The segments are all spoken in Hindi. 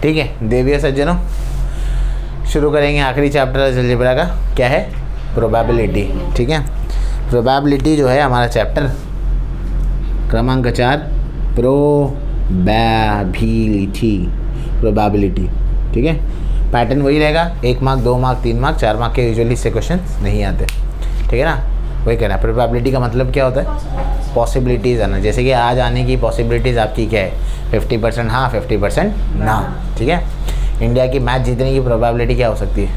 ठीक है देवियों सज्जनों, शुरू करेंगे आखिरी चैप्टर अलजेब्रा का, क्या है प्रोबेबिलिटी। ठीक है, प्रोबेबिलिटी जो है हमारा चैप्टर क्रमांक 4 प्रोबेबिलिटी। ठीक है, पैटर्न वही रहेगा, 1 मार्क 2 मार्क 3 मार्क 4 मार्क के यूजुअली इससे क्वेश्चन नहीं आते। ठीक है ना, वही कहना है। प्रोबेबिलिटी का मतलब क्या होता है, पॉसिबिलिटीज़ आना। जैसे कि आज आने की पॉसिबिलिटीज़ आपकी क्या है, 50% हाँ 50% ना। ठीक है, इंडिया की मैच जीतने की प्रोबेबिलिटी क्या हो सकती है,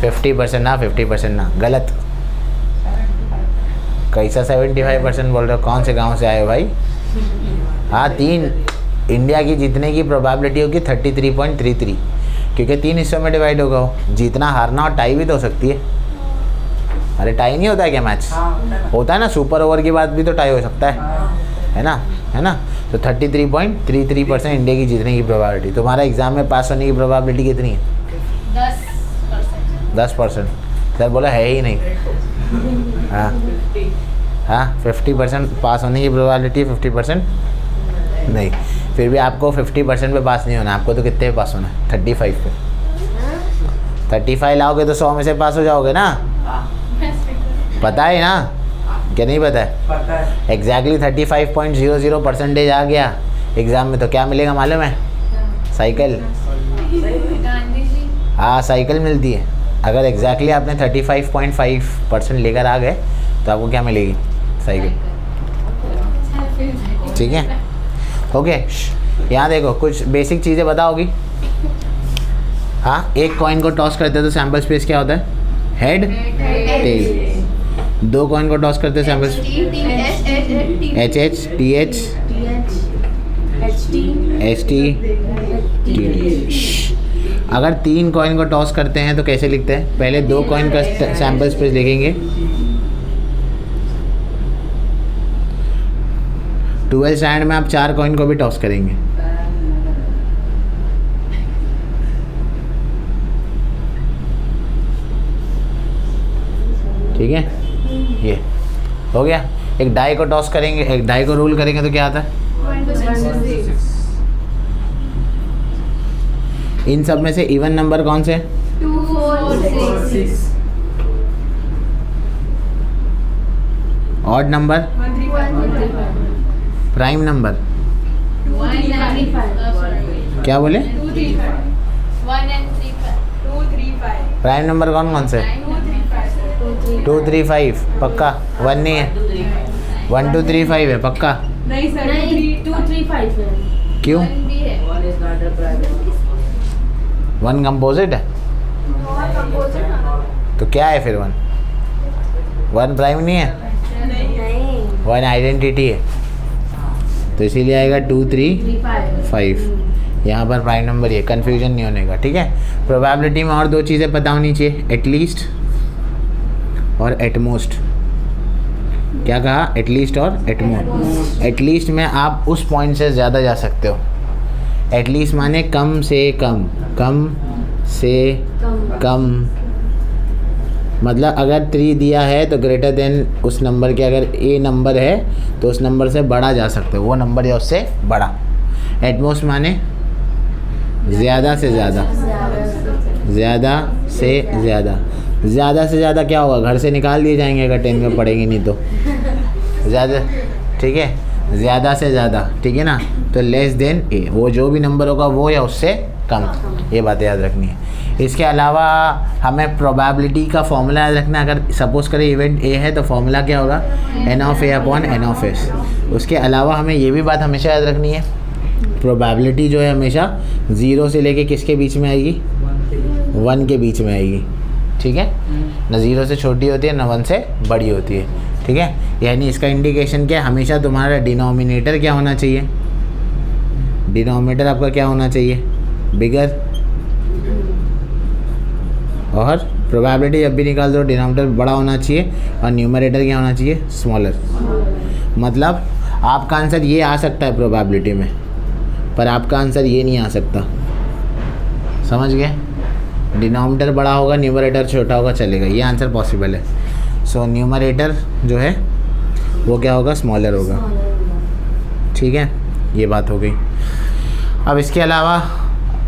50% ना 50% ना। गलत, कैसा 75% बोल रहे हो, कौन से गांव से आए हो भाई। हाँ 3, इंडिया की जीतने की प्रोबेबिलिटी होगी 33.33, क्योंकि 3 हिस्सों में डिवाइड होगा वो, जीतना हारना और टाई भी तो हो सकती है। अरे टाई नहीं होता है क्या मैच, होता है ना, सुपर ओवर के बाद भी तो टाई हो सकता है ना, है ना। तो 33.33% इंडिया की जीतने की प्रोबेबिलिटी। तुम्हारा एग्जाम में पास होने की प्रोबेबिलिटी कितनी है, 10%। सर बोला है ही नहीं। हाँ 50% पास होने की प्रोबेबिलिटी, 50% नहीं। फिर भी आपको 50% पे पास नहीं होना, आपको तो कितने पे पास होना है, 35 पे। 35 लाओगे तो 100 में से पास हो जाओगे ना, पता है ना, क्या नहीं पता है, पता है। एग्जैक्टली 35.00% आ गया एग्ज़ाम में, तो क्या मिलेगा मालूम है, साइकिल। हाँ साइकिल मिलती है। अगर एग्जैक्टली आपने 35.5% लेकर आ गए तो आपको क्या मिलेगी, साइकिल। ठीक है, ओके। यहाँ देखो कुछ बेसिक चीज़ें बताओगी। हाँ, एक कॉइन को टॉस करते तो सैम्पल स्पेस क्या होता है, हेड टेल। 2 कॉइन को टॉस करते sample H H T H H T T. अगर 3 कॉइन को टॉस करते हैं तो कैसे लिखते हैं, पहले 2 कॉइन का सैम्पल स्पेस लिखेंगे, 12 स्टैंड में आप 4 कॉइन को भी टॉस करेंगे। ठीक है, ये हो गया। एक डाई को टॉस करेंगे, एक डाई को रोल करेंगे तो क्या आता है, इन सब में से इवन नंबर कौन से, 2 4 6। Odd number, 1 3 5। Prime number 2 3 5। क्या बोले, 2 3 5। 1 and 3 5। 2 3 5। प्राइम नंबर कौन कौन से, 2 3 5 पक्का, 1 नहीं है, 1 2 3 5 है पक्का। नहीं सर, 2 3 5 है। क्यों, 1 भी है। 1 कंपोजिट है, तो क्या है फिर 1 प्राइम नहीं है, 1 आइडेंटिटी है, तो इसीलिए आएगा 2 3 5। यहाँ पर प्राइम नंबर ये, कन्फ्यूजन नहीं होने का। ठीक है, प्रोबेबिलिटी में और 2 चीज़ें पता होनी चाहिए, एटलीस्ट और एटमोस्ट। क्या कहा, एटलीस्ट और एटमोस्ट। एटलीस्ट में आप उस पॉइंट से ज़्यादा जा सकते हो, एटलीस्ट माने कम से कम, कम से कम। मतलब अगर 3 दिया है तो ग्रेटर देन उस नंबर के, अगर ए नंबर है तो उस नंबर से बड़ा जा सकते हो, वो नंबर या उससे बड़ा। एटमोस्ट माने ज़्यादा से ज़्यादा, ज़्यादा से ज़्यादा। ज़्यादा से ज़्यादा क्या होगा, घर से निकाल दिए जाएंगे अगर 10 में पढ़ेंगे नहीं तो। ज़्यादा, ठीक है, ज़्यादा से ज़्यादा, ठीक है ना। तो लेस देन ए, वो जो भी नंबर होगा वो या उससे कम, ये बातें याद रखनी है। इसके अलावा हमें प्रोबेबिलिटी का फॉर्मूला याद रखना है। अगर सपोज करें इवेंट ए है तो फॉर्मूला क्या होगा, n of A upon N of S. उसके अलावा हमें ये भी बात हमेशा याद रखनी है, प्रोबेबिलिटी जो है हमेशा 0 से लेके किसके बीच में आएगी, 1 के बीच में आएगी। ठीक है, ना 0 से छोटी होती है ना 1 से बड़ी होती है। ठीक है, यानी इसका इंडिकेशन क्या है, हमेशा तुम्हारा डिनोमिनेटर क्या होना चाहिए, डिनोमिनेटर आपका क्या होना चाहिए, बिगर, और प्रोबेबिलिटी जब भी निकाल दो डिनोमिनेटर बड़ा होना चाहिए और न्यूमरेटर क्या होना चाहिए, स्मॉलर। मतलब आपका आंसर ये आ सकता है प्रोबेबिलिटी में, पर आपका आंसर ये नहीं आ सकता, समझ गए। डिनोमिनेटर बड़ा होगा, न्यूमरेटर छोटा होगा, चलेगा, ये आंसर पॉसिबल है। सो न्यूमरेटर जो है वो क्या होगा, स्मॉलर होगा। ठीक है, ये बात हो गई। अब इसके अलावा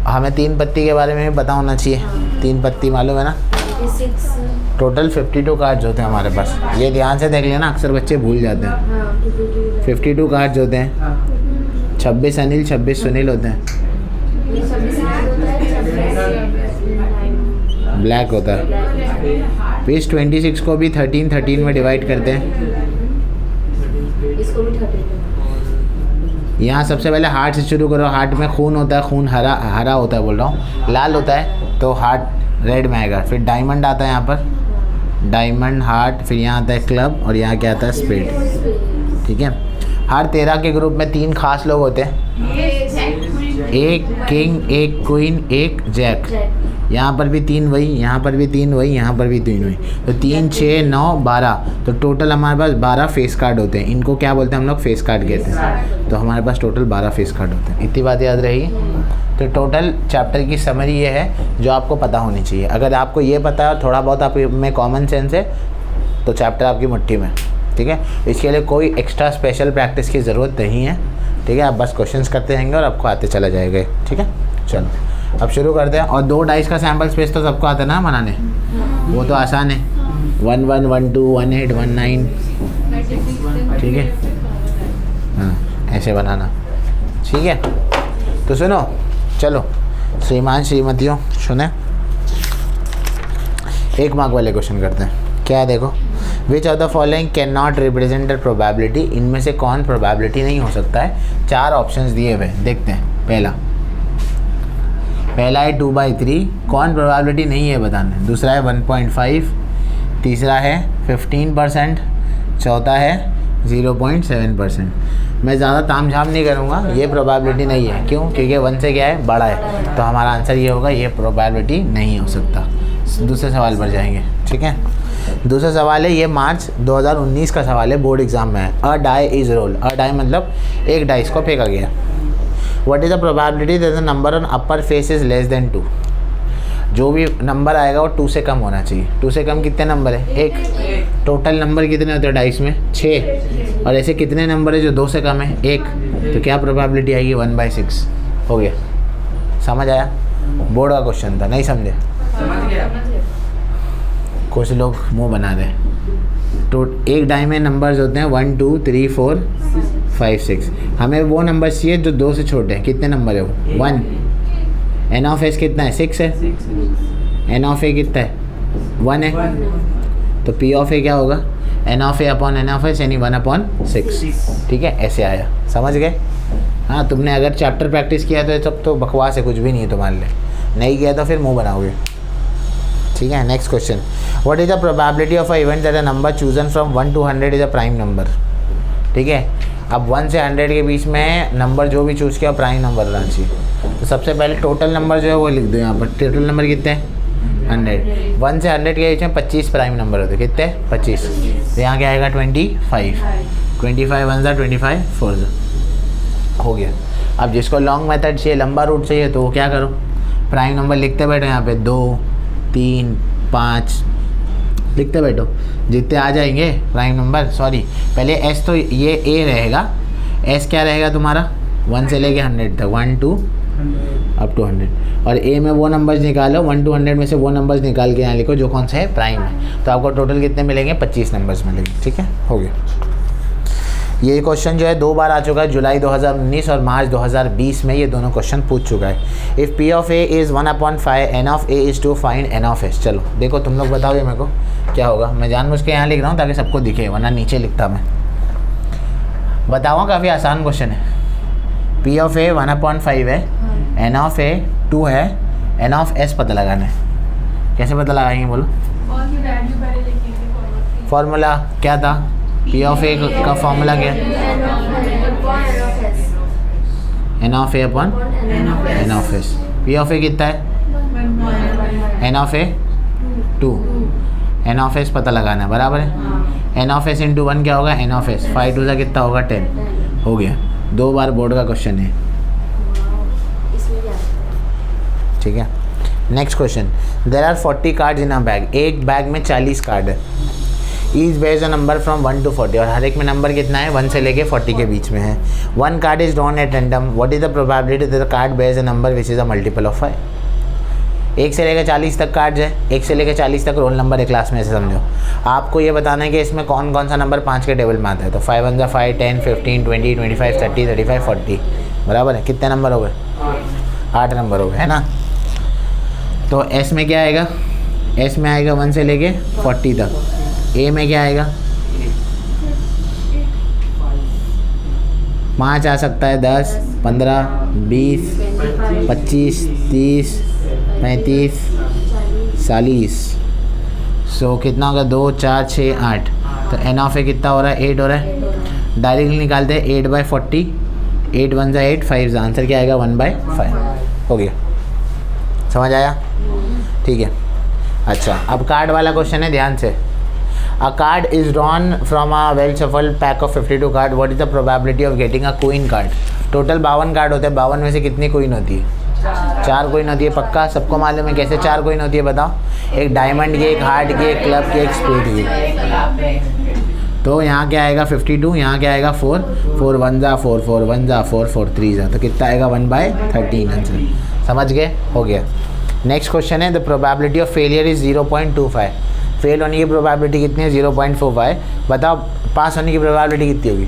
हमें 3 पत्ती के बारे में भी पता होना चाहिए। 3 पत्ती मालूम है ना? टोटल 52 कार्ड्स होते हैं हमारे पास। ये ध्यान से देख लेना, अक्सर बच्चे भूल जाते हैं। 52 कार्ड्स होते हैं। 26 अनिल 26 सुनील होते हैं। ब्लैक होता है। फिर 26 को भी 13 में डिवाइड करते हैं। इसको भी 13। यहाँ सबसे पहले हार्ट से शुरू करो। हार्ट में खून होता है, खून हरा होता है, बोल रहा हूँ, लाल होता है, तो हार्ट रेड में आएगा। फिर डायमंड आता है यहाँ पर, डायमंड हार्ट। फिर यहाँ आता है क्लब और यहाँ क्या आता है? स्पेड। ठीक है। हर 13 के ग्रुप में 3 खास लोग होते हैं, एक किंग, एक क्वीन, एक जैक। यहाँ पर भी 3 वही, यहाँ पर भी 3 वही, यहाँ पर भी 3 वही। तो 3 6 9 12, तो टोटल हमारे पास 12 फेस कार्ड होते हैं। इनको क्या बोलते हैं हम लोग? फेस कार्ड कहते हैं। तो हमारे पास टोटल 12 फेस कार्ड होते हैं। इतनी बात याद रही। तो टोटल चैप्टर की समरी ये है जो आपको पता होनी चाहिए। अगर आपको ये पता है, थोड़ा बहुत आप में कॉमन सेंस है, तो चैप्टर आपकी मुट्ठी में। ठीक है। इसके लिए कोई एक्स्ट्रा स्पेशल प्रैक्टिस की ज़रूरत नहीं है। ठीक है। आप बस क्वेश्चंस करते रहेंगे और आपको आते चला जाएगा। ठीक है। चलो अब शुरू करते हैं। और 2 डाइस का सैम्पल स्पेस तो सबको आता है ना बनाने, वो तो आसान है। 1 1 1 2 1 8 1 9। ठीक है। हाँ, ऐसे बनाना। ठीक है। तो सुनो, चलो श्रीमान श्रीमतियों सुने, 1 मार्क वाले क्वेश्चन करते हैं। क्या है देखो, which of the following can not represent the probability. इनमें से कौन प्रोबेबिलिटी नहीं हो सकता है? 4 ऑप्शंस दिए हुए, देखते हैं। पहला है 2/3, कौन प्रोबेबिलिटी नहीं है बताना। दूसरा है 1.5, तीसरा है 15%, चौथा है 0.7%। मैं ज़्यादा तामझाम नहीं करूँगा, ये प्रोबेबिलिटी नहीं है। क्यों? क्योंकि 1 से क्या है? बड़ा है। तो हमारा आंसर ये होगा, ये प्रोबेबिलिटी नहीं हो सकता। दूसरे सवाल पर जाएंगे। ठीक है। दूसरा सवाल है, ये मार्च 2019 का सवाल है, बोर्ड एग्जाम में है। A die is roll. A die मतलब एक डाइस को फेंका गया। What is the probability that the number on upper face is less than 2। जो भी नंबर आएगा वो 2 से कम होना चाहिए। 2 से कम कितने नंबर है? 1। टोटल नंबर कितने होते हैं डाइस में? 6। और ऐसे कितने नंबर है जो 2 से कम है? 1। तो क्या प्रोबेबिलिटी आएगी? 1/6। हो गया। समझ आया? बोर्ड का क्वेश्चन था, नहीं समझे? कुछ लोग मुंह बना रहे हैं। तो एक डाई में नंबर्स होते हैं 1 2 3 4 5 6। हमें वो नंबर चाहिए जो 2 से छोटे हैं। कितने नंबर है वो? 1। एन ऑफ एस कितना है? 6 है। एन ऑफ ए कितना है? 1 है। तो पी ऑफ ए क्या होगा? N of A upon N of S यानी 1/6। ठीक है। ऐसे आया, समझ गए? हाँ, तुमने अगर चैप्टर प्रैक्टिस किया तो ये सब तो बकवास है, कुछ भी नहीं है तुम्हारे लिए। नहीं किया तो फिर मुँह बनाओगे। ठीक है। Next question, what is the probability of a event that a number chosen from 1 to 100 is a prime number. ठीक है। अब 1 से 100 के बीच में नंबर जो भी चूज़ किया प्राइम नंबर रहना चाहिए। तो सबसे पहले टोटल नंबर जो है वो लिख दो यहाँ पर। टोटल नंबर कितने हैं? 100। 1 से 100 के बीच में 25 प्राइम नंबर होते हैं। कितने? 25। तो यहाँ क्या आएगा? 25। 25 1 ज़ा 25 4 ज़ा। हो गया। अब जिसको लॉन्ग मेथड चाहिए, लंबा रूट चाहिए, तो वो क्या करो? प्राइम नंबर लिखते बैठो यहाँ पे। 2 3 5 लिखते बैठो, जितने आ जाएंगे प्राइम नंबर। सॉरी, पहले एस तो ये ए रहेगा। एस क्या रहेगा तुम्हारा? 1 से लेके 100 तक, 1 to अप टू 100। और ए में वो नंबर्स निकालो, 1 to 100 में से वो नंबर्स निकाल के यहाँ लिखो जो कौन से है प्राइम है। तो आपको टोटल कितने मिलेंगे? 25 नंबर्स मिलेंगे। ठीक है। हो गया। ये क्वेश्चन जो है 2 बार आ चुका है, जुलाई 2019 और मार्च 2020 में ये दोनों क्वेश्चन पूछ चुका है। If P of A is 1/5, n of A is two find n of S. चलो देखो, तुम लोग बताओ ये मेरे को क्या होगा। मैं जानबूझ के यहाँ लिख रहा हूँ ताकि सबको दिखे, वरना नीचे लिखता मैं। बताओ, काफ़ी आसान क्वेश्चन है। पी ऑफ ए 1/5 है, एन ऑफ ए 2 है, एन ऑफ एस पता लगाना है। कैसे पता लगाएंगे बोलो? फॉर्मूला क्या था? पी ऑफ ए का फॉर्मूला क्या? N of A upon N of S. P of A कितना है? N of A 2, N of S पता लगाना है, बराबर है। एन ऑफ एस इंटू 1 क्या होगा? N of S. 5 2 कितना होगा? 10। हो गया। 2 बार बोर्ड का क्वेश्चन है। ठीक है। Next question, there are 40 cards in a bag. एक बैग में 40 कार्ड है। Each based number from 1 to 40 और हर एक में नंबर कितना है 1 से लेके 40 के बीच में है. One card is drawn at random. What is the probability that the card bears a number which is a multiple of 5. 1 से लेकर 40 तक कार्ड्स है. 1 से लेकर 40 तक रोल नंबर है क्लास में, ऐसे समझो. आपको ये बताना है कि इसमें कौन कौन सा नंबर 5 के टेबल में आता है. तो 5 1 5, 10, 15, 20, 25, 30, 35, 40. बराबर है. कितने नंबर हो गए? 8 नंबर हो गए, है ना. तो एस में क्या आएगा? एस में आएगा 1 से लेके 40 तक. ए में क्या आएगा? 5 आ सकता है, 10, 15, 20, 25, 30, 35, 40. सो कितना होगा? 2, 4, 6, 8. तो एन ऑफ ए कितना हो रहा है? 8 हो रहा है. डायरेक्टली निकालते हैं 8/40. 8 1 8, 5. आंसर क्या आएगा? 1/5 हो गया. समझ आया? ठीक है. अच्छा, अब कार्ड वाला क्वेश्चन है, ध्यान से. अ card is drawn from a well shuffled pack of 52 card. What is the probability of getting a queen card. Total 52 card होते हैं. 52 में से कितनी क्वीन होती है? 4 क्वीन होती है. पक्का सबको मालूम है कैसे 4 क्वीन होती है? बताओ. एक डायमंड की, एक हार्ट की, एक क्लब की, एक स्पेड की. तो यहाँ क्या आएगा? 52. यहाँ क्या आएगा? 4. 4 1 जा 4, 4 1 जा 4, 4 3 जा. तो कितना आएगा? 1/13 आंसर. समझ गए? हो गया. नेक्स्ट क्वेश्चन है the probability of failure is 0.25. Fail होने की प्रोबेबिलिटी कितनी है? 0.45. बताओ पास होने की प्रोबेबिलिटी कितनी होगी?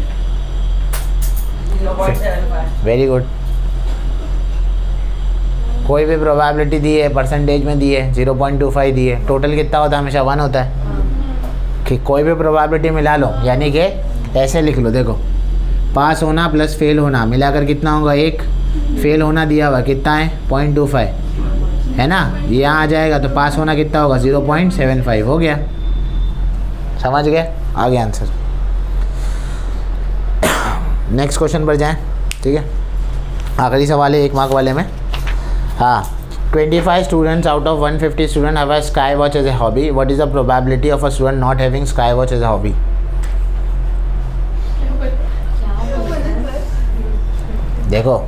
0.75. Very good. कोई भी प्रोबेबिलिटी दी है, परसेंटेज में दी है, 0.25 दी है. टोटल कितना होता है? हमेशा 1 होता है. कि कोई भी प्रोबेबिलिटी मिला लो, यानी कि ऐसे लिख लो. देखो, पास होना प्लस फेल होना मिलाकर कितना होगा? 1. फेल होना दिया हुआ कितना है? 0.25 है ना. यहाँ आ जाएगा तो पास होना कितना होगा? 0.75 हो गया. समझ गए? आ गया आंसर. नेक्स्ट क्वेश्चन पर जाएं. ठीक है, आखिरी सवाल है 1 मार्क वाले में. हाँ, 25 students out of 150 students have a sky watch as a hobby. What is the probability of a student not having sky watch as a hobby? देखो,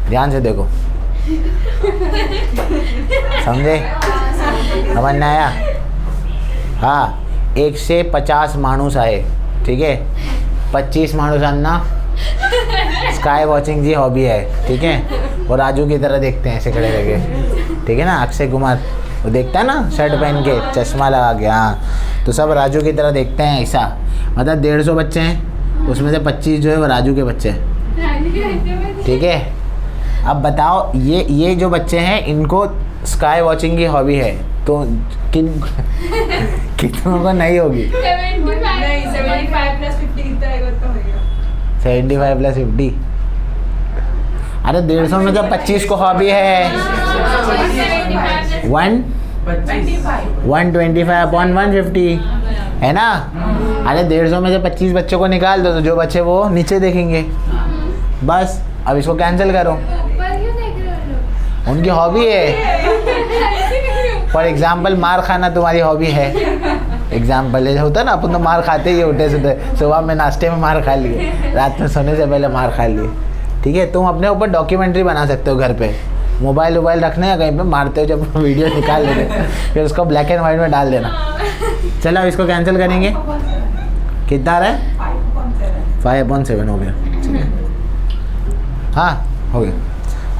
ध्यान से देखो. समझे? समझ में आया? हाँ, 1 से 50 माणूस आहे. ठीक है, 25 माणूसांना स्काई वॉचिंग जी हॉबी है. ठीक है, और राजू की तरह देखते हैं ऐसे खड़े रह. ठीक है ना, अक्षय कुमार वो देखता है ना, शर्ट पहन के, चश्मा लगा के. हाँ, तो सब राजू की तरह देखते हैं ऐसा. मतलब 150 बच्चे हैं, उसमें से 25 जो है वो राजू के बच्चे हैं. ठीक है, अब बताओ ये जो बच्चे हैं इनको स्काई वॉचिंग की हॉबी है, तो कितनों को नहीं होगी? 75 + 50 कितना आएगा? तो होगा 75 + 50. अरे 150 में जब 25 को हॉबी है 125/150 है ना. अरे 150 में से 25 बच्चों को निकाल दो तो जो बच्चे वो नीचे देखेंगे. बस अब इसको कैंसिल करो. ऊपर क्यों देख रहे हो लोग? उनकी हॉबी है. फॉर एग्जाम्पल मार खाना तुम्हारी हॉबी है. एग्जाम्पल होता है ना, अपन तो मार खाते ही उठे सुबह. सुबह में नाश्ते में मार खा लिए, रात में सोने से पहले मार खा लिए. ठीक है, तुम अपने ऊपर डॉक्यूमेंट्री बना सकते हो घर पे. मोबाइल रखने या कहीं पे मारते हो जब वीडियो निकाल लेते, फिर उसको ब्लैक एंड वाइट में डाल देना. चलो अब इसको कैंसिल करेंगे. कितना आ रहा है? 5/7 हो गया. ठीक है, हाँ हो गया.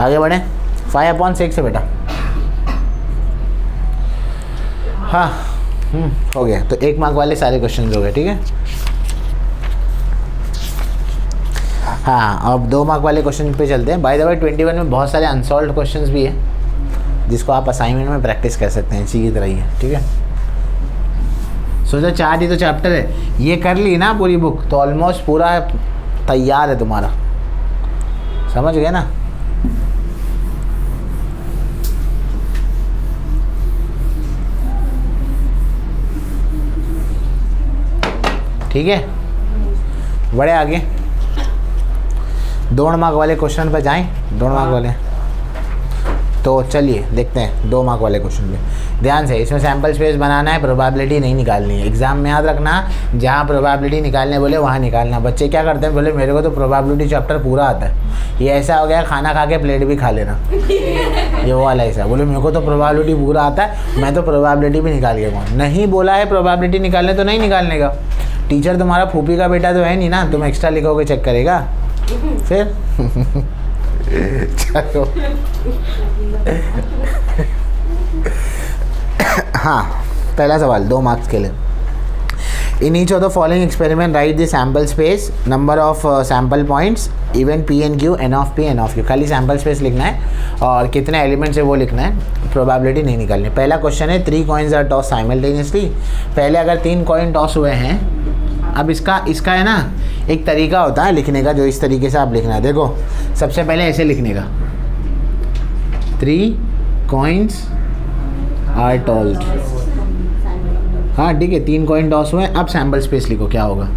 आगे बढ़े. 5/6 है बेटा. हाँ हो गया. तो 1 मार्क वाले सारे क्वेश्चन हो गए. ठीक है, हाँ, अब 2 मार्क वाले क्वेश्चन पे चलते हैं. बाय द वे 21 में बहुत सारे अनसॉल्व्ड क्वेश्चंस भी हैं जिसको आप असाइनमेंट में प्रैक्टिस कर सकते हैं. इसी की तरह ही है. ठीक है, सोचा 4 ही तो चैप्टर है, ये कर ली ना पूरी बुक तो ऑलमोस्ट पूरा तैयार है तुम्हारा. समझ गए ना? ठीक है, बड़े आगे 2 मार्क वाले क्वेश्चन पर जाएं. 2 मार्क वाले तो चलिए देखते हैं 2 मार्क वाले क्वेश्चन पे ध्यान से। इसमें सैम्पल स्पेस बनाना है, प्रोबेबिलिटी नहीं निकालनी है। एग्जाम में याद रखना, जहाँ प्रोबेबिलिटी निकालने बोले वहाँ निकालना। बच्चे क्या करते हैं, बोले मेरे को तो प्रोबेबिलिटी चैप्टर पूरा आता है। ये ऐसा हो गया खाना खा के प्लेट भी खा लेना, ये वो वाला ऐसा। बोले मेरे को तो प्रोबेबिलिटी पूरा आता है, मैं तो प्रोबेबिलिटी भी निकाल के कौन नहीं बोला है प्रोबेबिलिटी निकालने तो नहीं निकालने का। टीचर तुम्हारा फूफी का बेटा तो है नहीं ना, तुम एक्स्ट्रा लिखोगे चेक करेगा फिर। चलो हाँ, पहला सवाल 2 मार्क्स के लिए। In each of the following experiment write the sample space, number of sample points, event P and Q, n of P n of Q. खाली सैम्पल स्पेस लिखना है और कितने एलिमेंट्स है वो लिखना है, प्रोबेबिलिटी नहीं निकालनी। पहला क्वेश्चन है 3 कॉइन्स आर टॉस साइमल्टेनियसली। पहले अगर 3 कॉइन टॉस हुए हैं, अब इसका है ना एक तरीका होता है लिखने का, जो इस तरीके से आप लिखना है। देखो सबसे पहले ऐसे लिखने का, 3 कॉइन्स आर टॉस्ड। हाँ ठीक है, 3 कॉइन टॉस हुए, अब सैम्पल स्पेस लिखो क्या होगा।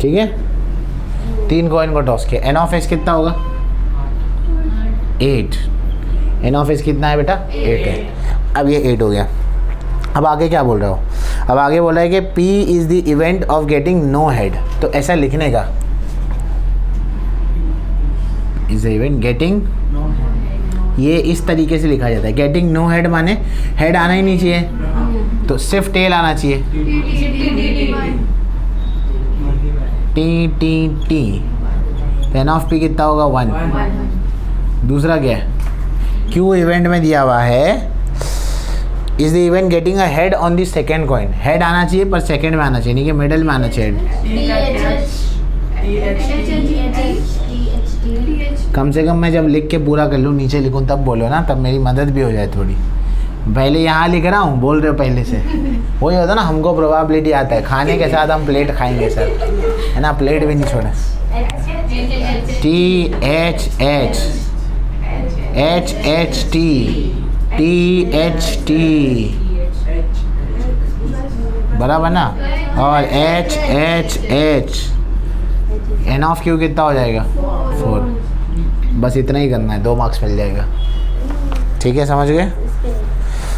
ठीक है, 3 कॉइन को टॉस किया। एन ऑफ एस कितना होगा 8। एन ऑफ एस कितना है बेटा 8 है। अब ये 8 हो गया। अब आगे क्या बोल रहा हो, अब आगे बोल रहा है कि P is the event of getting no head. तो ऐसा लिखने का, इज द इवेंट गेटिंग, ये इस तरीके से लिखा जाता है। गेटिंग नो हेड माने हेड आना ही नहीं चाहिए, तो सिर्फ टेल आना चाहिए। T T T. N of P कितना होगा 1। दूसरा क्या है, क्यू इवेंट में दिया हुआ है is the event getting a head on the second coin. Head आना चाहिए पर सेकेंड में आना चाहिए, नहीं कि मिडल में आना चाहिए। कम से कम मैं जब लिख के पूरा कर लूँ, नीचे लिखूँ तब बोलो ना, तब मेरी मदद भी हो जाए थोड़ी। पहले यहाँ लिख रहा हूँ, बोल रहे हो पहले से, वही होता ना, हमको प्रोबेबिलिटी आता है। खाने के साथ हम प्लेट खाएंगे सर, है ना, प्लेट भी नहीं छोड़े। T H H, H H T, T H T, बराबर ना, और H H H. N of Q कितना हो जाएगा 4। बस इतना ही करना है, 2 मार्क्स मिल जाएगा। ठीक है, समझ गए।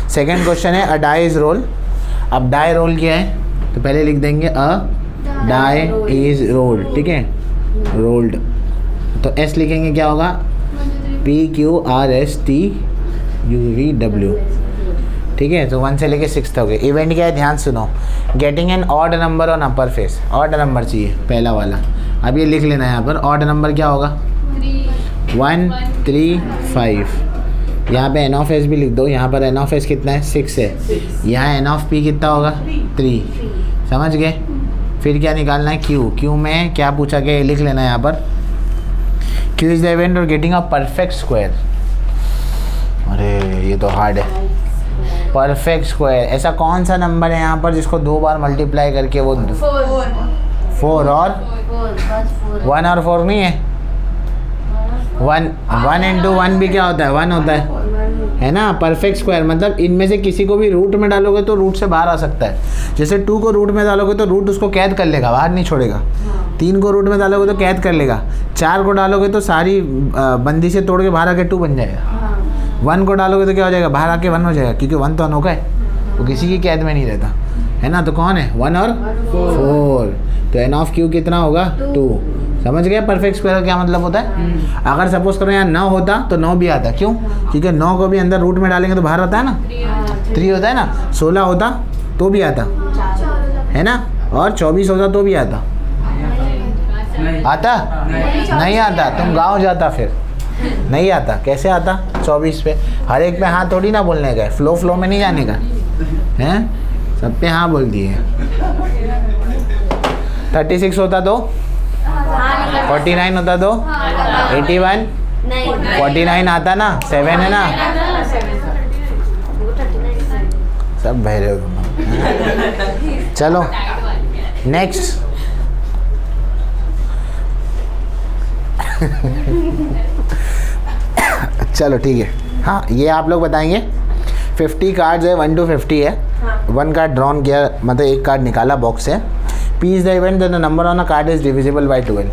सेकेंड क्वेश्चन है अ डाई इज रोल। अब डाई रोल क्या है, तो पहले लिख देंगे अ डाई इज रोल्ड। ठीक है, रोल्ड, तो एस लिखेंगे क्या होगा, P Q R S T U V W. ठीक है, तो 1 से लेके 6 तक हो गए। इवेंट क्या है, ध्यान सुनो, getting an odd number on upper face. Odd number चाहिए पहला वाला। अब ये लिख लेना है यहाँ पर, ऑड नंबर क्या होगा 1 3 5। यहाँ पे एन ऑफ एस भी लिख दो, यहाँ पर एन ऑफ एस कितना है 6 है, यहाँ एन ऑफ पी कितना होगा 3। समझ गए। फिर क्या निकालना है, क्यू। क्यू में क्या पूछा गया, लिख लेना है यहाँ पर, क्यू इज द इवेंट और गेटिंग अ परफेक्ट स्क्वायर। अरे ये तो हार्ड है, परफेक्ट स्क्वायर। ऐसा कौन सा नंबर है यहाँ पर जिसको 2 बार मल्टीप्लाई करके वो 4 और 1 और 4 नहीं है, 1 इंटू 1 भी क्या होता है 1 होता है ना। परफेक्ट स्क्वायर मतलब इनमें से किसी को भी रूट में डालोगे तो रूट से बाहर आ सकता है। जैसे 2 को रूट में डालोगे तो रूट उसको कैद कर लेगा, बाहर नहीं छोड़ेगा। 3 को रूट में डालोगे तो कैद कर लेगा। 4 को डालोगे तो सारी बंदी से तोड़ के बाहर आके 2 बन जाएगा। 1 को डालोगे तो क्या हो जाएगा, बाहर आके 1 हो जाएगा, क्योंकि 1 तो अनोखा है, वो किसी की कैद में नहीं रहता, है ना। तो कौन है 1 और 4। तो एन ऑफ क्यू कितना होगा 2। समझ गया परफेक्ट स्क्वायर का क्या मतलब होता है। अगर सपोज करो यहाँ 9 होता तो 9 भी आता, क्यों, क्योंकि 9 को भी अंदर रूट में डालेंगे तो बाहर आता है ना, 3 होता है ना। 16 होता तो भी आता, है ना, और 24 होता तो भी आता। आता नहीं आता, तुम गांव जाता फिर नहीं आता। कैसे आता 24 पे, हर एक पे हाँ थोड़ी ना बोलने का, फ्लो में नहीं जाने का है, सब पे हाँ बोल दिए। 36 होता तो 49 होता तो 81, 49 आता ना, 7 है ना। सब बहरे हो तुम। चलो नेक्स्ट। चलो ठीक है। हाँ ये आप लोग बताएंगे। 50 कार्ड्स है, 1 to 50 है। हाँ। 1 कार्ड ड्रॉन किया, मतलब एक कार्ड निकाला बॉक्स से। P is the event the number on a card is divisible by 12।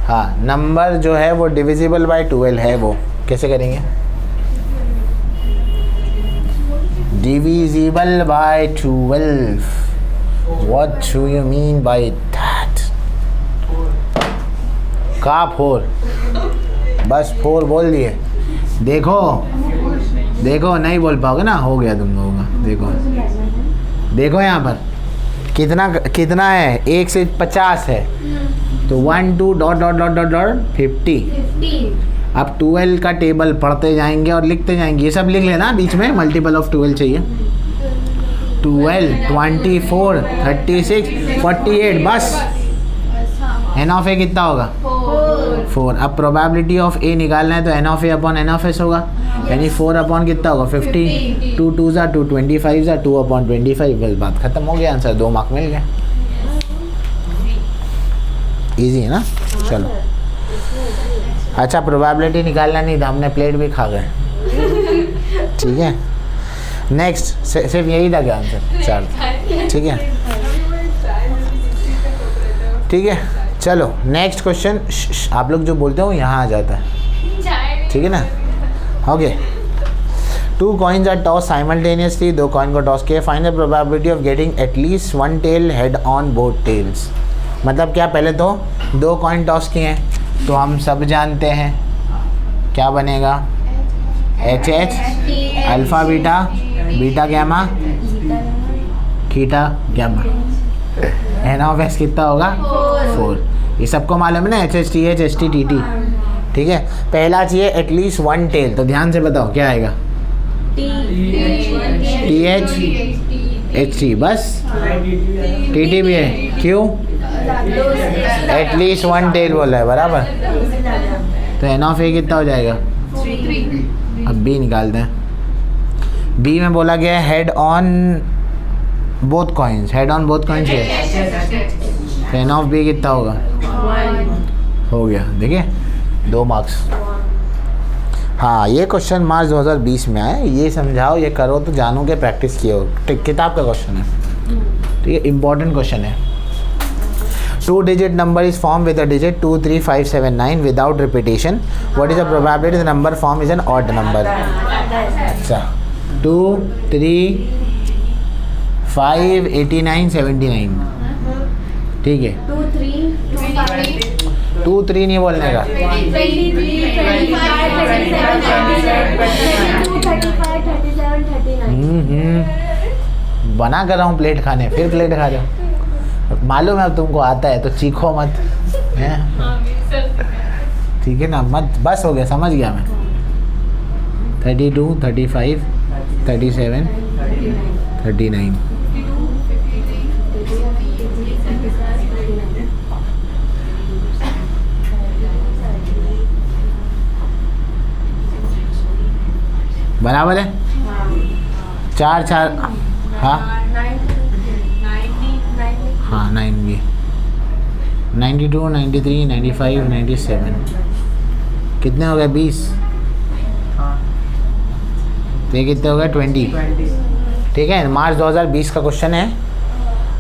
हाँ नंबर जो है वो डिविजिबल बाई 12 है, वो कैसे करेंगे? Divisible by 12, what do you mean by that? का 4, बस 4 बोल दिए। देखो देखो नहीं बोल पाओगे ना, हो गया तुम लोगों का। देखो देखो यहाँ पर कितना है, 1 से 50 है, तो 1 2 dot dot dot dot dot 50। 15। अब 12 का टेबल पढ़ते जाएंगे और लिखते जाएंगे। ये सब लिख लेना बीच में, मल्टीपल ऑफ 12 चाहिए। 12, 24, 36, 48, बस। एन ऑफ ए कितना होगा? 4। अब प्रोबेबिलिटी ऑफ ए निकालना है तो n of A upon N of S होगा, यानी 4 अपॉन कितना होगा? 50। 2 2 ज़ा 2, 25 ज़ा 2 अपॉन 25। बस बात खत्म हो गया, आंसर 2 मार्क मिल गए। इजी है ना? चलो अच्छा, प्रोबेबिलिटी निकालना नहीं था, हमने प्लेट भी खा गए। ठीक है, नेक्स्ट सिर्फ यही था क्या आंसर? 4। ठीक है ठीक है, चलो नेक्स्ट क्वेश्चन। आप लोग जो बोलते हो यहाँ आ जाता है, ठीक है ना? Okay. 2 coins are tossed simultaneously, 2 coin को टॉस किया। Find the probability of getting at least 1 tail head on both tails. मतलब क्या, पहले तो 2 कॉइन टॉस किए हैं तो हम सब जानते हैं क्या बनेगा? H H, alpha beta, beta gamma, theta gamma. N of X कितना होगा? 4। ये सबको मालूम है ना, H H T H H T T T. ठीक है, पहला चाहिए एटलीस्ट 1 टेल, तो ध्यान से बताओ क्या आएगा? टी एच एच टी, बस। टी टी भी है, क्यों? एटलीस्ट 1 टेल बोला है, बराबर। तो एन ऑफ ए कितना हो जाएगा? 3। अब बी निकालते हैं। बी में बोला गया है head on both coins, head on both coins है, तो एन ऑफ बी कितना होगा? 1। हो गया, देखिए 2 मार्क्स। हाँ ये क्वेश्चन मार्च 2020 में आया। ये समझाओ, ये करो तो जानो के प्रैक्टिस किए हो। किताब का क्वेश्चन है, ठीक है, इंपॉर्टेंट क्वेश्चन है। 2 digit number is formed with a digit 2 3 5 7 9 without repetition. What is the probability the number formed is an odd number? अच्छा, 2 3 5 89 79, ठीक है। 2 3 2 5 2 3 नहीं बोलने का। 23 25 37 39। बना कर रहा हूँ प्लेट खाने, फिर प्लेट खा रहे हो। मालूम है अब तुमको आता है तो चीखो मत, हैं? ठीक है ना, मत, बस हो गया, समझ गया मैं। 32 35 37 39। बराबर है, 4 4। हाँ हाँ 9 भी, 92 93 95 97, कितने हो गए? 20। तो ये कितने हो गए? 20। ठीक है, मार्च 2020 का क्वेश्चन है।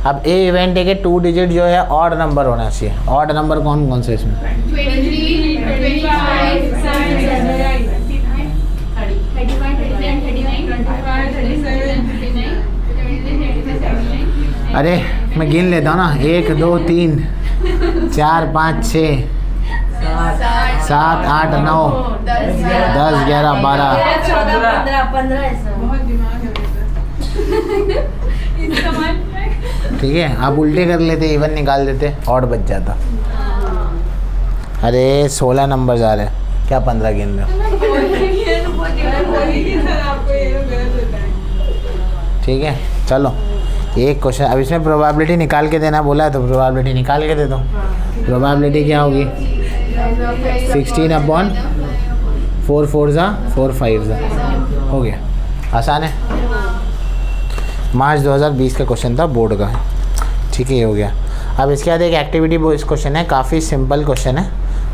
अब ए इवेंट है कि 2 डिजिट जो है ऑड नंबर होना चाहिए। ऑड नंबर कौन कौन से इसमें? 23 25 37 35 39 39 25 37 39 39। अरे मैं गिन लेता हूँ ना, 1 2 3 4 5 6 7 8 9 10 11 12। 15 ऐसा। ठीक है, आप उल्टे कर लेते, इवन निकाल देते, ऑड बच जाता। अरे 16 नंबर जा रहे हैं, क्या 15 गिन रहे हो? ठीक है, चलो एक क्वेश्चन। अब इसमें प्रोबेबिलिटी निकाल के देना बोला है तो प्रोबेबिलिटी निकाल के दे दो। प्रोबेबिलिटी क्या होगी? 16 अपॉन 4 4 ज़ा 4 5 ज़ा, हो गया, आसान है। मार्च 2020 का क्वेश्चन था, बोर्ड का है। ठीक है, ये हो गया। अब इसके बाद एक एक्टिविटी वो इस क्वेश्चन है, काफ़ी सिंपल क्वेश्चन है,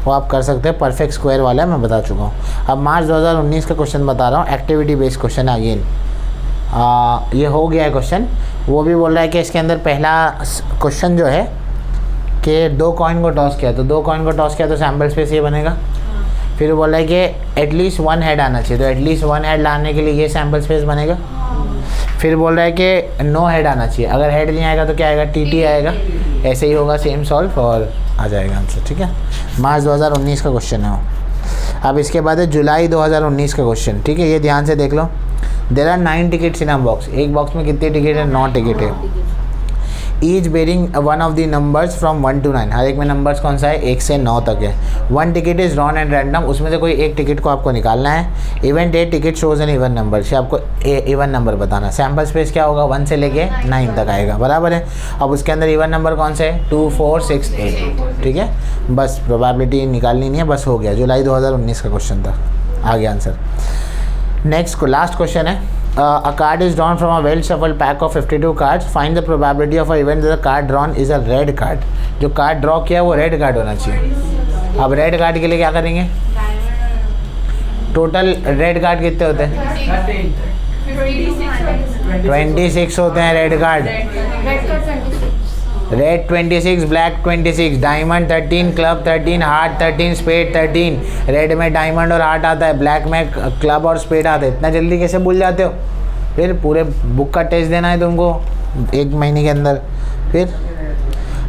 वो आप कर सकते हैं, परफेक्ट स्क्वायर वाला है, मैं बता चुका हूँ। अब मार्च 2019 का क्वेश्चन बता रहा हूँ, एक्टिविटी बेस्ड क्वेश्चन है अगेन। ये हो गया है क्वेश्चन। वो भी बोल रहा है कि इसके अंदर पहला क्वेश्चन जो है कि 2 कॉइन को टॉस किया, तो 2 कॉइन को टॉस किया तो सैम्पल स्पेस ये बनेगा। फिर वो बोल रहा है कि एटलीस्ट 1 हेड आना चाहिए, तो एटलीस्ट 1 हेड लाने के लिए ये सैम्पल स्पेस बनेगा। फिर बोल रहा है कि 9 हेड आना चाहिए, अगर हेड नहीं आएगा तो क्या आएगा, टी आएगा। ऐसे ही होगा, सेम सॉल्व और आ जाएगा आंसर, ठीक है। मार्च 2019 का क्वेश्चन है वो। अब इसके बाद है जुलाई 2019 का क्वेश्चन, ठीक है। ये ध्यान से देख लो। There are 9 tickets in a box, एक बॉक्स में कितने टिकट है, 9 टिकट है। Each bearing one of the numbers from 1 to 9, हर एक में नंबर्स कौन सा है, 1 से 9 तक है। 1 ticket is drawn and random, उसमें से कोई एक टिकट को आपको निकालना है। Event 8 ticket shows N even number, से आपको इवन नंबर बताना। सैम्पल स्पेस क्या होगा, 1 से लेके 9 तक आएगा, बराबर है। अब उसके अंदर इवन नंबर कौन से है, 2, 4, 6, 8, ठीक है। बस प्रोबेबिलिटी निकालनी नहीं है, बस हो गया। जुलाई 2019 का क्वेश्चन था, आ गया आंसर। नेक्स्ट को लास्ट क्वेश्चन है। A card is drawn from a well shuffled pack of 52 cards. Find the probability of a event that the card drawn is a red card. जो कार्ड ड्रॉ किया है वो रेड कार्ड होना चाहिए। अब रेड कार्ड के लिए क्या करेंगे, टोटल रेड कार्ड कितने होते हैं, 26 होते हैं red card. Red 26, black 26, diamond 13, club 13, heart 13, spade 13। Red में डायमंड और हार्ट आता है, ब्लैक में क्लब और स्पेड आता है। इतना जल्दी कैसे भूल जाते हो, फिर पूरे बुक का टेस्ट देना है तुमको 1 महीने के अंदर। फिर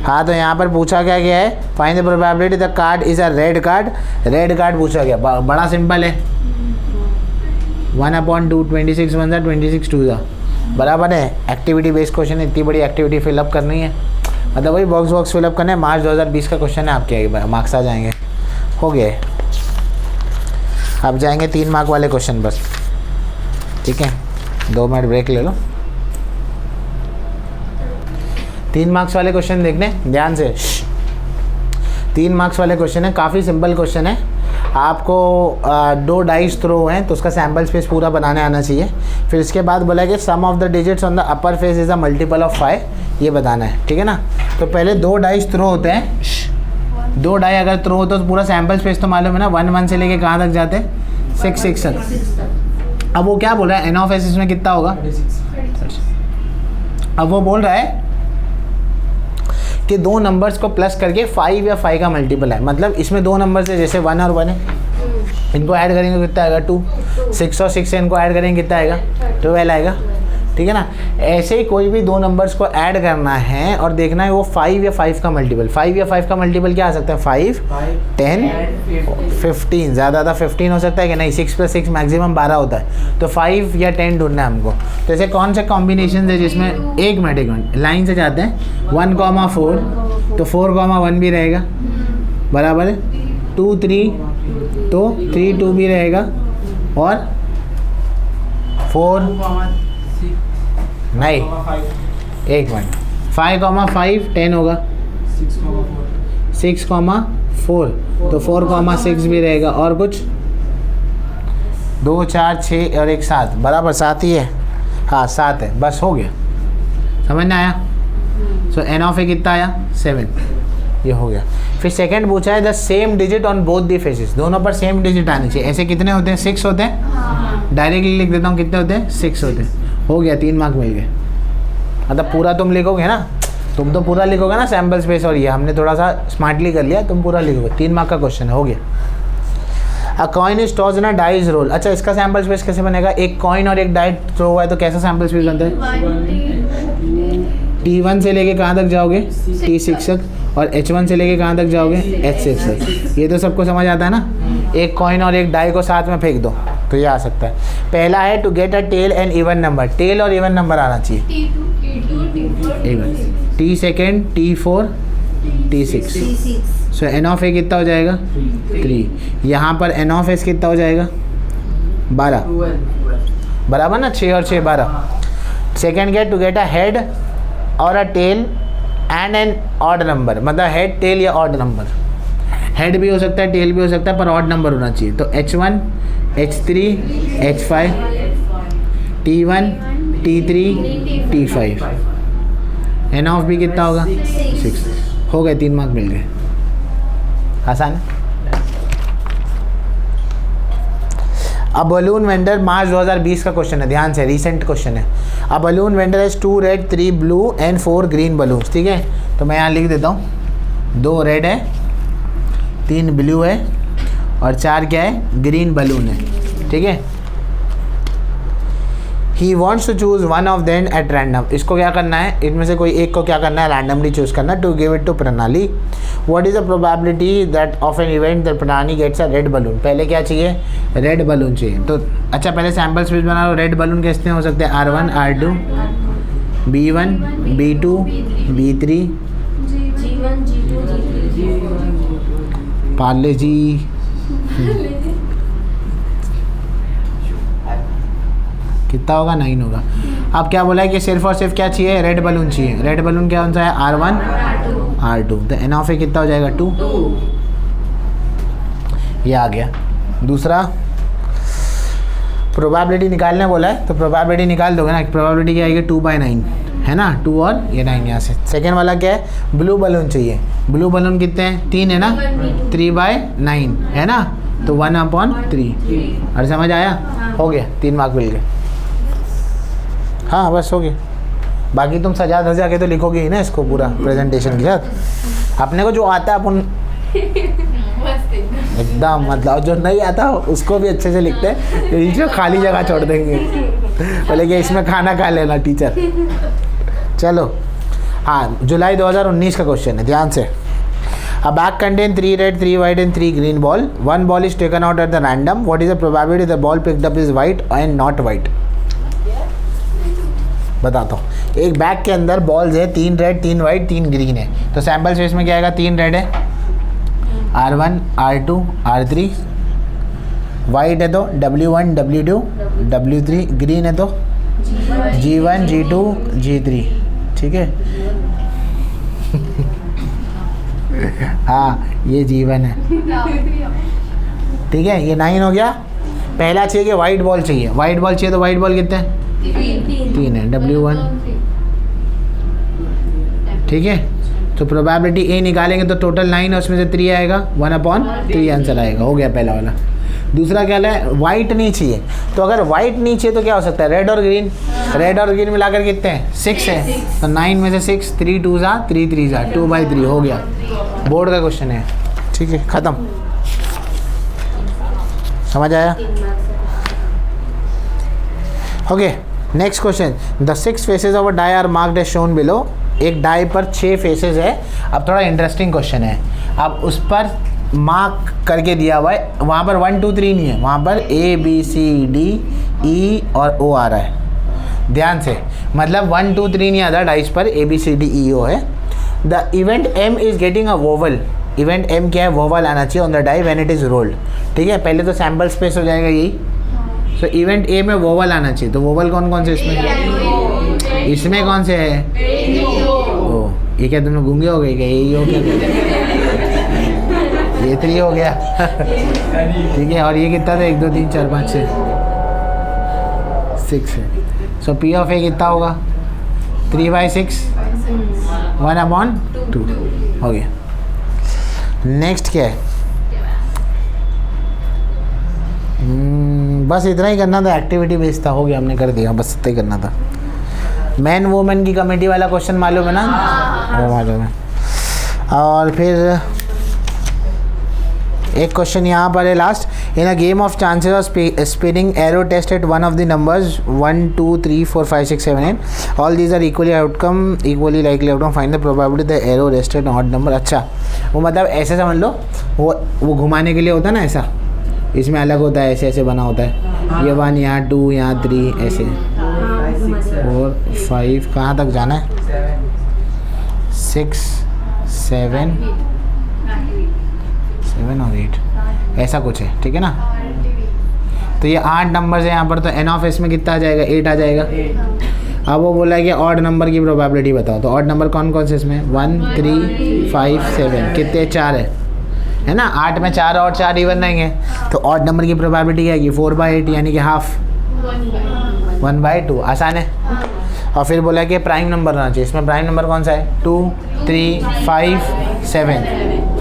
हाँ, तो यहाँ पर पूछा क्या गया है, find the probability the card is a red card. Red card पूछा गया, बड़ा सिंपल है, 1/2, 26 बनता है, 26 2 जा, बराबर है। एक्टिविटी बेस्ड क्वेश्चन, इतनी बड़ी एक्टिविटी फिलअप करनी है, मतलब वही बॉक्स फिलअप करना है। मार्च 2020 का क्वेश्चन है, आपके मार्क्स आ जाएंगे। हो गए, अब जाएंगे 3 मार्क वाले क्वेश्चन बस, ठीक है। 2 मिनट ब्रेक ले लो। 3 मार्क्स वाले क्वेश्चन देखने ध्यान से। 3 मार्क्स वाले क्वेश्चन है, काफ़ी सिंपल क्वेश्चन है। आपको 2 डाइस थ्रो हैं तो उसका सैम्पल स्पेस पूरा बनाने आना चाहिए। फिर इसके बाद बोला कि sum of the digits on the upper face is a multiple of 5, ये बताना है, ठीक है ना। तो पहले 2 डाइस थ्रो होते हैं, 2 डाई अगर थ्रो होते तो पूरा सैम्पल स्पेस तो मालूम है ना, 1 से लेके कहाँ तक जाते हैं, 6 तक। अब वो क्या बोल रहा है, एन ऑफ एस इसमें कितना होगा, अब वो बोल रहा है कि 2 नंबर्स को प्लस करके 5 या 5 का मल्टीपल है। मतलब इसमें 2 नंबर से, जैसे 1 और 1 है, इनको ऐड करेंगे तो कितना आएगा, 2। 6 और 6 से इनको ऐड करेंगे कितना आएगा, 12 आएगा, ठीक है ना। ऐसे ही कोई भी 2 नंबर्स को ऐड करना है और देखना है वो 5 या 5 का मल्टीपल। 5 या 5 का मल्टीपल क्या आ सकता है, 5, 10, 15, ज़्यादा 15 हो सकता है कि नहीं, 6 + 6 मैक्सिमम 12 होता है। तो 5 या 10 ढूंढना है हमको। तो ऐसे कौन से कॉम्बिनेशन है जिसमें, एक मिनट लाइन से जाते हैं, 1,4, तो 4,1 भी रहेगा, बराबर है। 2, 3, तो 3, 2 भी रहेगा, और 4 नहीं, एक मिनट, 5,5 10 होगा, 6,4, तो 4,6 भी रहेगा, और कुछ 2, 4, 6 और 1 7, बराबर 7 ही है, हाँ 7 है, बस हो गया, समझ में आया। सो एन ऑफ ए कितना आया, 7, ये हो गया। फिर सेकंड पूछा है the same digit on both the faces, दोनों पर सेम डिजिट आने चाहिए। ऐसे कितने होते हैं, 6 होते हैं, डायरेक्टली लिख देता हूँ, कितने होते हैं, 6 होते हैं। हो गया, 3 मार्क मिल गए। मतलब पूरा तुम लिखोगे ना, तुम तो पूरा लिखोगे ना सैम्पल स्पेस, और ये हमने थोड़ा सा स्मार्टली कर लिया, तुम पूरा लिखोगे। 3 मार्क का क्वेश्चन हो गया। A coin is toss and a die is roll. अच्छा, इसका सैम्पल स्पेस कैसे बनेगा, एक कॉइन और एक डाई थ्रो हुआ है तो कैसा सैम्पल स्पेस बनता है, T1 से लेके कहाँ तक जाओगे, T6 तक, और H1 से लेके कहाँ तक जाओगे, H6 तक। ये तो सबको समझ आता है ना। एक कॉइन और एक डाई को साथ में फेंक दो तो ये आ सकता है। पहला है to get a tail and even number, tail और इवन नंबर आना चाहिए। T2, T second, T4, T6। So N of A कितना हो जाएगा, 3। यहाँ पर एन ऑफ एस कितना हो जाएगा, 12, बराबर ना, 6 और 6 12। सेकेंड क्या, टू गेट अ हेड और a tail and an odd number, मतलब हेड, टेल या ऑड नंबर। हेड भी हो सकता है, टेल भी हो सकता है, पर ऑड नंबर होना चाहिए। तो H1, H3, H5, T1, T3, T5। N of भी कितना होगा, 6। हो गए, 3 मार्क मिल गए। आसान है। अ बलून वेंडर, मार्च 2020 का क्वेश्चन है, ध्यान से, रिसेंट क्वेश्चन है। A balloon vendor has 2 red 3 blue and 4 green balloons, ठीक है। तो मैं यहाँ लिख देता हूँ, 2 रेड है, 3 ब्लू है और 4 क्या है, ग्रीन बलून है, ठीक है। He wants to choose one of them at random, इसको क्या करना है, इनमें से कोई एक को क्या करना है, रैंडमली चूज करना, टू गिव इट टू प्रणाली। What is the probability that of an event that प्रणाली गेट्स अ रेड बलून, पहले क्या चाहिए, रेड बलून चाहिए। तो अच्छा पहले सैम्पल स्पेस बना लो, रेड बलून कितने हो सकते हैं, R1 R2 B1 B2 B3 G1 G2 G3 Parle जी कितना होगा, 9 होगा। अब क्या बोला है कि सिर्फ और सिर्फ क्या चाहिए, रेड बलून चाहिए। रेड बलून क्या कौन सा है, R1 R2, तो एन ऑफ ए कितना हो जाएगा, 2। ये आ गया। दूसरा प्रोबेबिलिटी निकालने बोला है, तो प्रोबेबिलिटी निकाल दोगे ना, प्रोबेबिलिटी क्या आएगी, 2/9 है ना, 2 और ये 9 यहाँ से। सेकेंड वाला क्या है, ब्लू बलून चाहिए। ब्लू बलून कितने हैं, 3 है ना, 3/9 है ना, तो 1/3। और समझ आया, हो गया, 3 मार्क मिल गए। हाँ बस हो गया। बाकी तुम सजा धजा के तो लिखोगे ही ना इसको पूरा प्रेजेंटेशन के साथ। अपने को जो आता है अपन एकदम, मतलब जो नहीं आता उसको भी अच्छे से लिखते हैं, बीच में खाली जगह छोड़ देंगे, बोले कि इसमें खाना खा लेना टीचर। चलो हाँ, जुलाई 2019 का क्वेश्चन है, ध्यान से। A bag contains 3 red, 3 white and 3 green ball. One ball is taken out at the random. What is the probability the ball picked up is white and not white? बताता हूँ। एक बैग के अंदर बॉल्स है, 3 रेड 3 वाइट 3 ग्रीन है। तो सैम्पल स्पेस में क्या आएगा, 3 रेड है, R1 R2 R3, वाइट है तो W1 W2 W3, ग्रीन है तो G1 G2 G3, ठीक है। हाँ ये G1 है, ठीक है। ये 9 हो गया। पहला चाहिए कि वाइट बॉल चाहिए, वाइट बॉल चाहिए, तो वाइट बॉल कितने हैं, 3 है, W1, ठीक है। तो प्रोबेबिलिटी ए निकालेंगे तो टोटल 9 है, उसमें से 3 आएगा, 1/3 आंसर आएगा, हो गया पहला वाला। दूसरा क्या है, वाइट नहीं चाहिए। तो अगर वाइट नहीं चाहिए तो क्या हो सकता है, रेड और ग्रीन, रेड और ग्रीन मिलाकर कितने हैं, 6 है, तो 9 में से 6, 3 2 3 3 2/3 हो गया। बोर्ड का क्वेश्चन है, ठीक है, ख़त्म। समझ आया, okay. Next question, the 6 faces of a die are marked as shown below. एक डाई पर 6 फेसेस है। अब थोड़ा इंटरेस्टिंग क्वेश्चन है, अब उस पर मार्क करके दिया हुआ है, वहाँ पर 1 2 3 नहीं है, वहाँ पर ABCDE और O आ रहा है, ध्यान से। मतलब 1 2 3 नहीं आता डाइस पर, ABCDEO है। The event M is getting a vowel, event M क्या है, वोवल आना चाहिए on the die when it is rolled, ठीक है। पहले तो सैम्पल स्पेस हो जाएगा यही, तो इवेंट A में वोवल आना चाहिए। तो वोवल कौन कौन से इसमें, इसमें कौन से है, ओ, ये क्या तुम लोग गूंगे हो गए क्या, यही हो क्या, ये 3 हो गया, ठीक है। और ये कितना था, 1 2 3 4 5 6 है। सो P ऑफ A कितना होगा, 3/6 1/2 हो गया। नेक्स्ट क्या है, बस इतना ही करना था, एक्टिविटी बेस्ड था, हो गया, हमने कर दिया, बस इतना ही करना था। मैन वुमेन की कमेटी वाला क्वेश्चन मालूम है ना, वो मालूम है। और फिर एक क्वेश्चन यहाँ पर है last, in a game of chances of spinning arrow test at one of the numbers 1 2 3 4 5 6 7 8 all these are equally likely outcome, find the probability the arrow rested odd number. अच्छा, वो मतलब ऐसे समझ लो, वो घुमाने के लिए होता है ना ऐसा, इसमें अलग होता है, ऐसे ऐसे बना होता है, ये 1 यहाँ 2 यहाँ 3 ऐसे 4 5 कहाँ तक जाना है, 6 7 और 8 ऐसा कुछ है, ठीक है ना। तो ये 8 नंबर है यहाँ पर, तो एन ऑफ एस में कितना आ जाएगा, 8 आ जाएगा। अब वो बोला है कि ऑड नंबर की प्रोबेबिलिटी बताओ, तो ऑड नंबर कौन कौन से इसमें, 1 3 5 7 कितने, 4 है ना। 8 में 4 और 4 इवन रहेंगे, तो ऑड नंबर की प्रोबेबिलिटी क्या आएगी, 4/8 यानी कि हाफ, 1/2, आसान है। और फिर बोला कि प्राइम नंबर रहना चाहिए, इसमें प्राइम नंबर कौन सा है, 2 3 5 7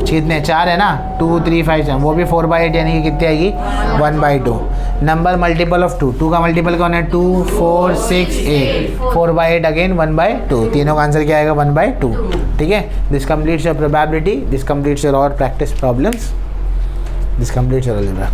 कितने, 4 है ना, 2 3 5 7, वो भी 4/8 यानी कि कितनी आएगी, 1/2। नंबर मल्टीपल ऑफ 2, 2 का मल्टीपल कौन है 2 4 6 8, 4/8 अगेन 1/2, तीनों का आंसर क्या आएगा 1/2. ठीक है, this completes your probability, this completes your और practice problems, this completes your algebra.